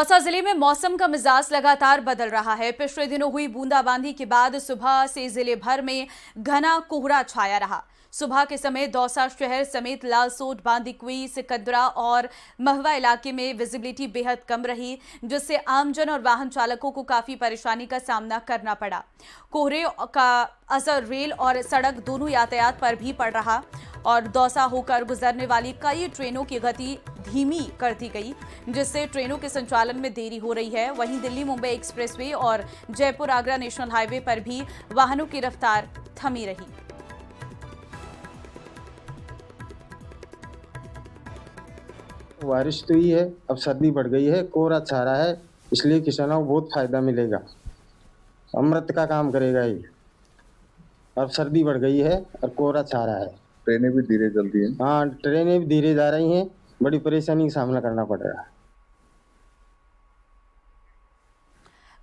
दौसा जिले में मौसम का मिजाज लगातार बदल रहा है। पिछले दिनों हुई बूंदाबांदी के बाद सुबह से जिले भर में घना कोहरा छाया रहा। सुबह के समय दौसा शहर समेत लालसोट, बांदीकुई, सिकंदरा और महवा इलाके में विजिबिलिटी बेहद कम रही, जिससे आमजन और वाहन चालकों को काफी परेशानी का सामना करना पड़ा। कोहरे का असर रेल और सड़क दोनों यातायात पर भी पड़ रहा और दौसा होकर गुजरने वाली कई ट्रेनों की गति धीमी कर दी गई, जिससे ट्रेनों के संचालन में देरी हो रही है। वहीं दिल्ली मुंबई एक्सप्रेसवे और जयपुर आगरा नेशनल हाईवे पर भी वाहनों की रफ्तार थमी रही। बारिश तो ही है, अब सर्दी बढ़ गई है, कोहरा छा रहा है, इसलिए किसानों को बहुत फायदा मिलेगा। अमृत का काम करेगा ये। अब सर्दी बढ़ गई है और कोहरा छा रहा है। ट्रेनें भी धीरे चलती हैं। हाँ, ट्रेनें भी धीरे जा रही हैं, बड़ी परेशानी का सामना करना पड़ रहा है।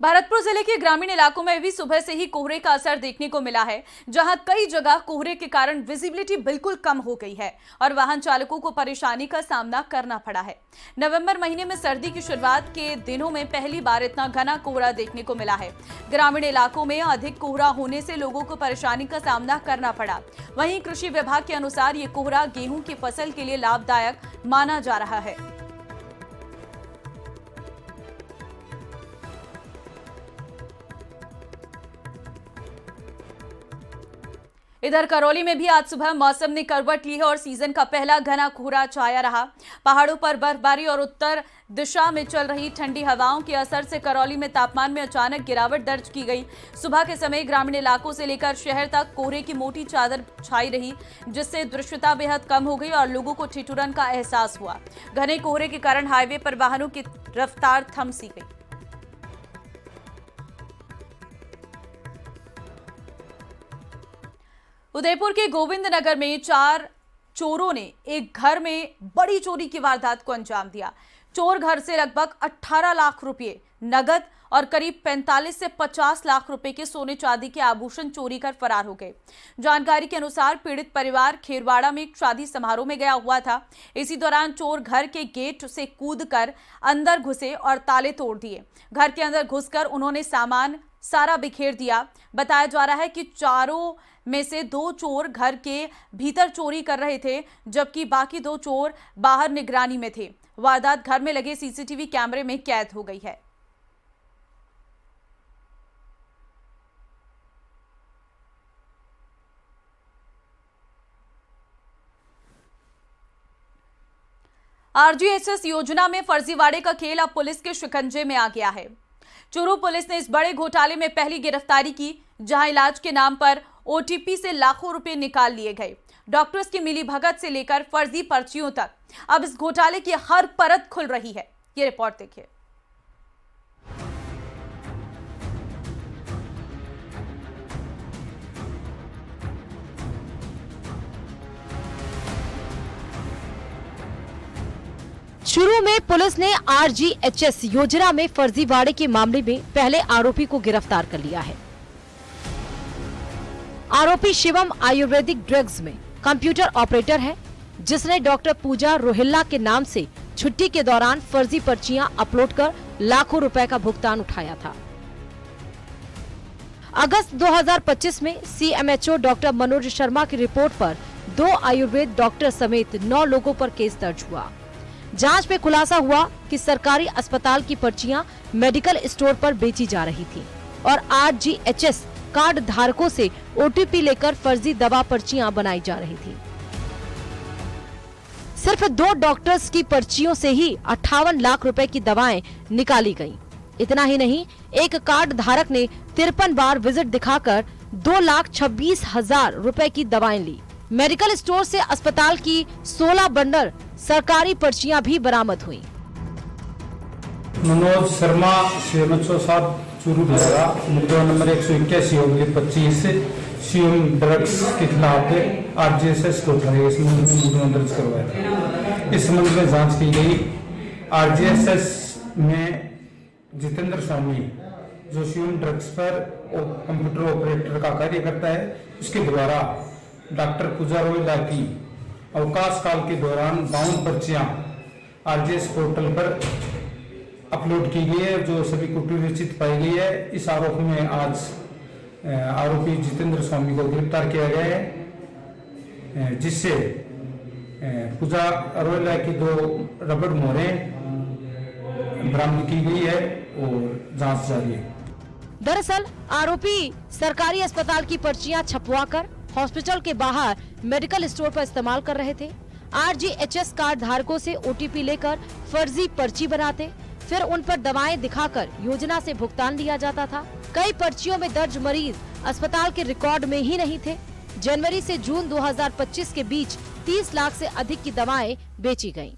भरतपुर जिले के ग्रामीण इलाकों में भी सुबह से ही कोहरे का असर देखने को मिला है, जहां कई जगह कोहरे के कारण विजिबिलिटी बिल्कुल कम हो गई है और वाहन चालकों को परेशानी का सामना करना पड़ा है। नवंबर महीने में सर्दी की शुरुआत के दिनों में पहली बार इतना घना कोहरा देखने को मिला है। ग्रामीण इलाकों में अधिक कोहरा होने से लोगों को परेशानी का सामना करना पड़ा। वहीं कृषि विभाग के अनुसार ये कोहरा गेहूं की फसल के लिए लाभदायक माना जा रहा है। इधर करौली में भी आज सुबह मौसम ने करवट ली है और सीजन का पहला घना कोहरा छाया रहा। पहाड़ों पर बर्फबारी और उत्तर दिशा में चल रही ठंडी हवाओं के असर से करौली में तापमान में अचानक गिरावट दर्ज की गई। सुबह के समय ग्रामीण इलाकों से लेकर शहर तक कोहरे की मोटी चादर छाई रही, जिससे दृश्यता बेहद कम हो गई और लोगों को ठिठुरन का एहसास हुआ। घने कोहरे के कारण हाईवे पर वाहनों की रफ्तार थम सी गई। उदयपुर के गोविंद नगर में 4 चोरों ने एक घर में बड़ी चोरी की वारदात को अंजाम दिया। चोर घर से लगभग 18 लाख रुपए नगद और करीब 45 से 50 लाख रुपए के सोने चांदी के आभूषण चोरी कर फरार हो गए। जानकारी के अनुसार पीड़ित परिवार खेरवाड़ा में एक शादी समारोह में गया हुआ था। इसी दौरान चोर घर के गेट से कूदकर अंदर घुसे और ताले तोड़ दिए। घर के अंदर घुसकर उन्होंने सामान सारा बिखेर दिया। बताया जा रहा है कि चारों में से 2 चोर घर के भीतर चोरी कर रहे थे, जबकि बाकी 2 चोर बाहर निगरानी में थे। वारदात घर में लगे सीसीटीवी कैमरे में कैद हो गई है। आरजीएसएस योजना में फर्जीवाड़े का खेल अब पुलिस के शिकंजे में आ गया है। चूरू पुलिस ने इस बड़े घोटाले में पहली गिरफ्तारी की, जहां इलाज के नाम पर ओटीपी से लाखों रुपए निकाल लिए गए। डॉक्टर्स की मिलीभगत से लेकर फर्जी पर्चियों तक अब इस घोटाले की हर परत खुल रही है। ये रिपोर्ट देखिए। चूरू में पुलिस ने आरजीएचएस योजना में फर्जीवाड़े के मामले में पहले आरोपी को गिरफ्तार कर लिया है। आरोपी शिवम आयुर्वेदिक ड्रग्स में कंप्यूटर ऑपरेटर है, जिसने डॉक्टर पूजा रोहिल्ला के नाम से छुट्टी के दौरान फर्जी पर्चियां अपलोड कर लाखों रुपए का भुगतान उठाया था। अगस्त 2025 में सीएमएचओ डॉक्टर मनोज शर्मा की रिपोर्ट पर 2 आयुर्वेद डॉक्टर समेत 9 लोगों पर केस दर्ज हुआ। जांच में खुलासा हुआ कि सरकारी अस्पताल की पर्चियां मेडिकल स्टोर पर बेची जा रही थी और आरजीएचएस कार्ड धारकों से ओटीपी लेकर फर्जी दवा पर्चियां बनाई जा रही थी। सिर्फ 2 डॉक्टर्स की पर्चियों से ही 58 लाख रुपए की दवाएं निकाली गईं। इतना ही नहीं, एक कार्ड धारक ने 53 बार विजिट दिखाकर 2,26,000 रुपए की दवाएं ली। मेडिकल स्टोर से अस्पताल की 16 बंडल सरकारी पर्चियां भी बरामद हुई। मनोज शर्मा सीएमएचओ साहब चूरू द्वारा मुकदमा नंबर 181/25 सीएम ड्रग्स के खिलाफ आरजीएसएस कोर्ट में इस मुकदमा दर्ज करवाया था। इस संबंध में जांच की गई। आरजीएसएस में जितेंद्र स्वामी, जो सीएम ड्रग्स पर कंप्यूटर ऑपरेटर का कार्य करता है, उसके द्वारा डॉक्टर पूजा रोहिल्ला की अवकाश काल के दौरान 52 पर्चियां आरजीएस पोर्टल पर अपलोड की गई है, जो सभी कुटुरिचित पाई गई है। इस आरोप में आज आरोपी जितेंद्र स्वामी को गिरफ्तार किया गया है, जिससे पूजा अरोला की 2 रबड़ मोहरें बरामद की गई है और जांच जारी है। दरअसल आरोपी सरकारी अस्पताल की पर्चियां छपवाकर हॉस्पिटल के बाहर मेडिकल स्टोर पर इस्तेमाल कर रहे थे। RGHS कार्ड धारकों से OTP लेकर फर्जी पर्ची बनाते, फिर उन पर दवाएं दिखाकर योजना से भुगतान लिया जाता था। कई पर्चियों में दर्ज मरीज अस्पताल के रिकॉर्ड में ही नहीं थे। जनवरी से जून 2025 के बीच 30 लाख से अधिक की दवाएं बेची गयीं।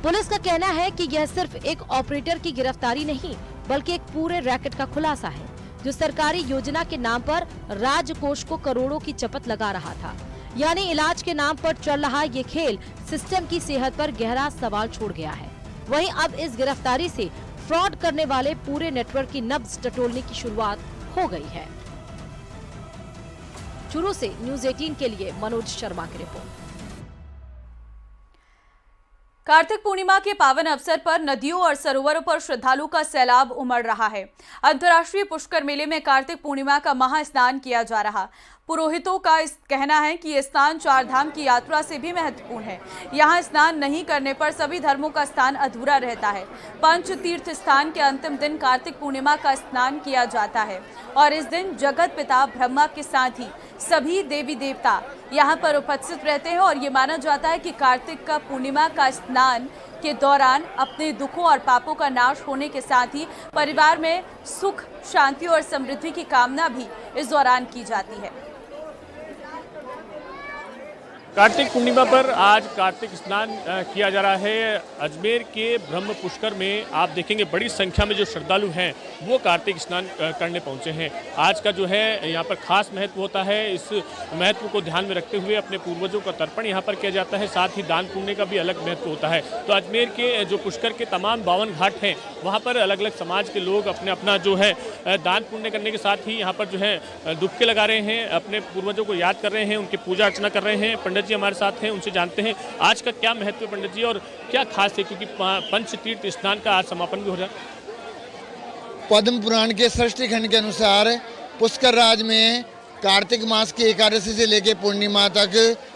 पुलिस का कहना है कि यह सिर्फ एक ऑपरेटर की गिरफ्तारी नहीं, बल्कि एक पूरे रैकेट का खुलासा है, जो सरकारी योजना के नाम पर राजकोष को करोड़ों की चपत लगा रहा था। यानी इलाज के नाम पर चल रहा ये खेल सिस्टम की सेहत पर गहरा सवाल छोड़ गया है। वहीं अब इस गिरफ्तारी से फ्रॉड करने वाले पूरे नेटवर्क की नब्ज टटोलने की शुरुआत हो गई है। चूरू से न्यूज़ 18 के लिए मनोज शर्मा की रिपोर्ट। कार्तिक पूर्णिमा के पावन अवसर पर नदियों और सरोवरों पर श्रद्धालुओं का सैलाब उमड़ रहा है। अंतर्राष्ट्रीय पुष्कर मेले में कार्तिक पूर्णिमा का महास्नान किया जा रहा। पुरोहितों का कहना है कि ये स्नान 4 धाम की यात्रा से भी महत्वपूर्ण है। यहाँ स्नान नहीं करने पर सभी धर्मों का स्नान अधूरा रहता है। पंच तीर्थ स्थान के अंतिम दिन कार्तिक पूर्णिमा का स्नान किया जाता है और इस दिन जगत पिता ब्रह्मा के साथ ही सभी देवी देवता यहाँ पर उपस्थित रहते हैं और ये माना जाता है कि कार्तिक का पूर्णिमा का स्नान के दौरान अपने दुखों और पापों का नाश होने के साथ ही परिवार में सुख, शांति और समृद्धि की कामना भी इस दौरान की जाती है। कार्तिक पूर्णिमा पर आज कार्तिक स्नान किया जा रहा है। अजमेर के ब्रह्म पुष्कर में आप देखेंगे बड़ी संख्या में जो श्रद्धालु हैं वो कार्तिक स्नान करने पहुंचे हैं। आज का जो है यहाँ पर खास महत्व होता है। इस महत्व को ध्यान में रखते हुए अपने पूर्वजों का तर्पण यहाँ पर किया जाता है, साथ ही दान पुण्य का भी अलग महत्व होता है। तो अजमेर के जो पुष्कर के तमाम 52 घाट हैं वहाँ पर अलग अलग समाज के लोग अपना जो है दान पुण्य करने के साथ ही यहाँ पर जो है डुबके लगा रहे हैं, अपने पूर्वजों को याद कर रहे हैं, उनकी पूजा अर्चना कर रहे हैं। पंडित जी हमारे साथ हैं, उनसे जानते हैं आज का क्या महत्व है पंडित जी और क्या खास है, क्योंकि पंच तीर्थ स्नान का आज समापन भी हो रहा है। पद्म पुराण के षष्ठी खंड के अनुसार पुष्कर राज में कार्तिक मास की एकादशी से लेकर पूर्णिमा तक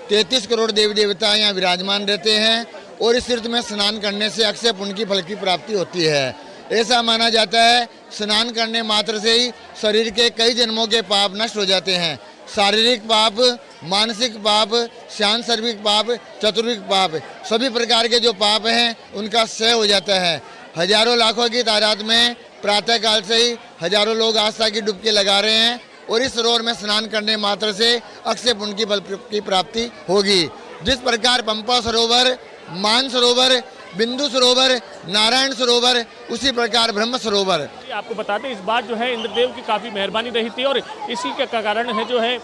33 करोड़ देवी देवता यहाँ विराजमान रहते हैं और इस तीर्थ में स्नान करने से अक्षय पुण्य की फल की प्राप्ति होती है। ऐसा माना जाता है स्नान करने मात्र से ही शरीर के कई जन्मों के पाप नष्ट हो जाते हैं। शारीरिक पाप, मानसिक पाप, शांत शारीरिक पाप, चतुर्विक पाप, सभी प्रकार के जो पाप हैं उनका क्षय हो जाता है। हजारों लाखों की तादाद में प्रातः काल से ही हजारों लोग आस्था की डुबकी लगा रहे हैं और इस सरोवर में स्नान करने मात्र से अक्षय पुण्य की फल की प्राप्ति होगी। जिस प्रकार पंपा सरोवर, मान सरोवर, बिंदु सरोवर, नारायण सरोवर, उसी प्रकार ब्रह्म सरोवर। आपको बता दें इस बार जो है इंद्रदेव की काफ़ी मेहरबानी रही थी और इसी के कारण है जो है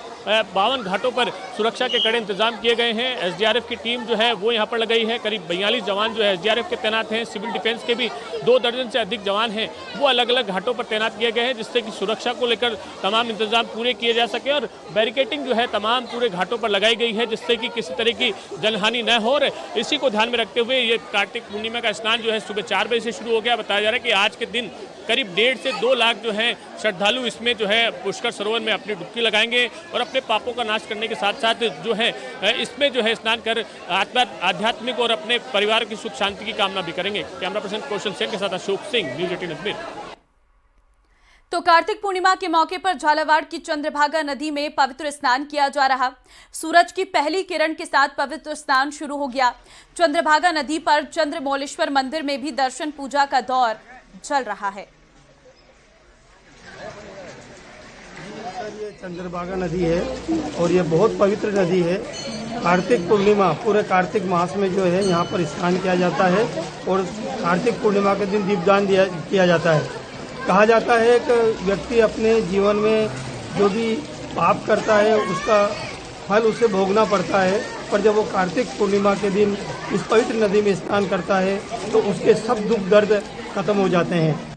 52 घाटों पर सुरक्षा के कड़े इंतजाम किए गए हैं। SDRF की टीम जो है वो यहाँ पर लगाई है। करीब 42 जवान जो है SDRF के तैनात हैं। सिविल डिफेंस के भी 2 दर्जन से अधिक जवान हैं, वो अलग अलग घाटों पर तैनात किए गए हैं, जिससे कि सुरक्षा को लेकर तमाम इंतजाम पूरे किए जा सके और बैरिकेटिंग जो है तमाम पूरे घाटों पर लगाई गई है, जिससे कि किसी तरह की जनहानि न हो। और इसी को ध्यान में रखते हुए ये कार्तिक पूर्णिमा का स्नान जो है सुबह 4 बजे से शुरू हो गया। बताया जा रहा है कि आज के दिन करीब 1.5 से 2 लाख जो है श्रद्धालु इसमें जो है पुष्कर सरोवर में अपनी डुबकी लगाएंगे और अपने पापों का नाश करने के साथ साथ जो है इसमें जो है स्नान कर आध्यात्मिक और अपने परिवार की सुख शांति की कामना भी करेंगे। कैमरा पर्सन कौशल सेन के साथ अशोक सिंह, न्यूज़ 18 अजमेर। तो कार्तिक पूर्णिमा के मौके पर झालावाड़ की चंद्रभागा नदी में पवित्र स्नान किया जा रहा। सूरज की पहली किरण के साथ पवित्र स्नान शुरू हो गया। चंद्रभागा नदी पर चंद्रमौलेश्वर मंदिर में भी दर्शन पूजा का दौर चल रहा है। ये चंद्रभागा नदी है और ये बहुत पवित्र नदी है। कार्तिक पूर्णिमा पूरे कार्तिक मास में जो है यहाँ पर स्नान किया जाता है और कार्तिक पूर्णिमा के दिन दीपदान किया जाता है। कहा जाता है कि व्यक्ति अपने जीवन में जो भी पाप करता है उसका फल उसे भोगना पड़ता है, पर जब वो कार्तिक पूर्णिमा के दिन इस पवित्र नदी में स्नान करता है तो उसके सब दुख दर्द खत्म हो जाते हैं।